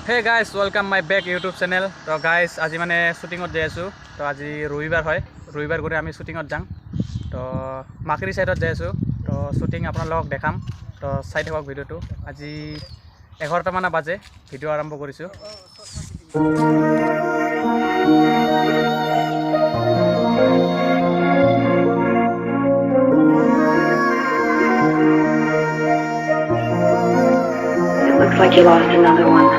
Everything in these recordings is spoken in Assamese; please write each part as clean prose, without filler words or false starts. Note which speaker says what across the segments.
Speaker 1: Hey guys, welcome my back YouTube channel. So guys, আজি মানে শুটিংত যাই আছো। তো আজি ৰবিবাৰ হয়। ৰবিবাৰ কৰি আমি শুটিংত যাম। তো মাকৰি সাইডত যাই আছো। তো শুটিং আপোনালোকক দেখাম। তো চাই থাকক ভিডিওটো। আজি 11টা মান বাজে ভিডিও আৰম্ভ কৰিছো।
Speaker 2: Looks like you lost another one.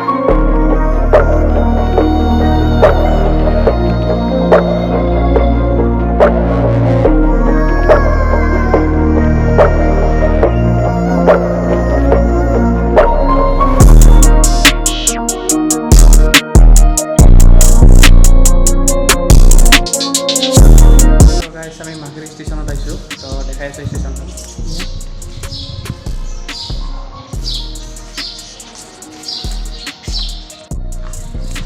Speaker 1: So guys, আমি মাকৰি ষ্টেচনত আইছো। তো দেখাই আছো ষ্টেচনটো।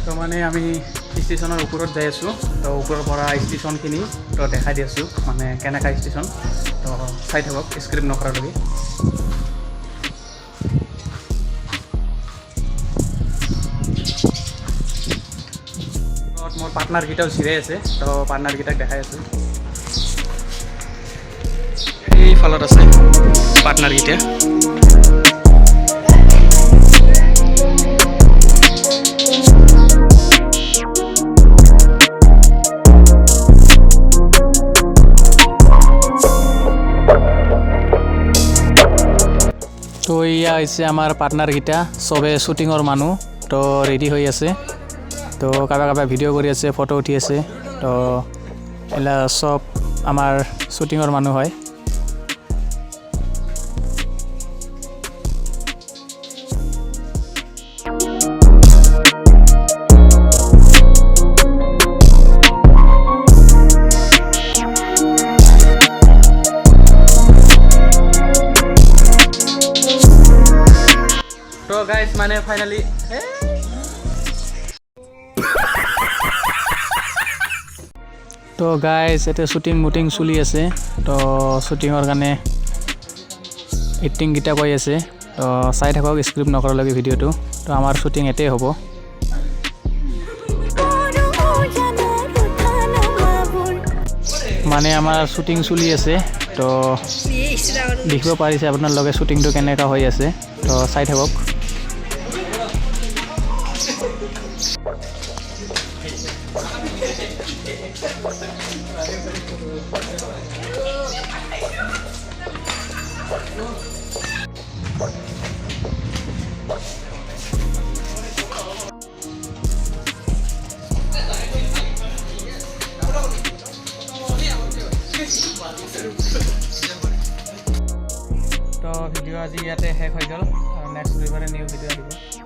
Speaker 1: তো মানে আমি ষ্টেচনৰ ওপৰত যাই আছো। তো ওপৰৰ পৰা ষ্টেচনখিনি তো দেখাই দি আছো মানে কেনেকা ষ্টেচন। তো চাই থাকক স্ক্ৰিপ্ট নকৰালৈকে। মোৰ পাৰ্টনাৰকেইটাও চিৰাই আছে। তো পাৰ্টনাৰকেইটাক দেখাই আছো। এই ফালত আছে পাৰ্টনাৰকেইটা। তো ইয়া হৈছে আমাৰ পাৰ্টনাৰকেইটা চবে শ্বুটিঙৰ মানুহ। তো ৰেডি হৈ আছে। তো কাৰোবাৰ ভিডিঅ' কৰি আছে, ফটো উঠি আছে। তো এলা সব আমাৰ শ্বুটিঙৰ মানুহ হয়। তো গাইজ মানে ফাইনালি তো গাইজ এতিয়া শ্বুটিং চলি আছে। তো শ্বুটিঙৰ কাৰণে এক্টিংকেইটা কৈ আছে। তো চাই থাকক স্ক্ৰিপ্ট নকৰালৈকে ভিডিঅ'টো। তো আমাৰ শ্বুটিং এতেই হ'ব। মানে আমাৰ শ্বুটিং চলি আছে। তো দেখিব পাৰিছে আপোনালোকে শ্বুটিংটো কেনেকুৱা হৈ আছে। তো চাই থাকক। তো ভিডিও আজি ইয়াতে শেষ হৈ গ'ল। নেক্সট ৰবিবাৰে নিউ ভিডিও আহিব।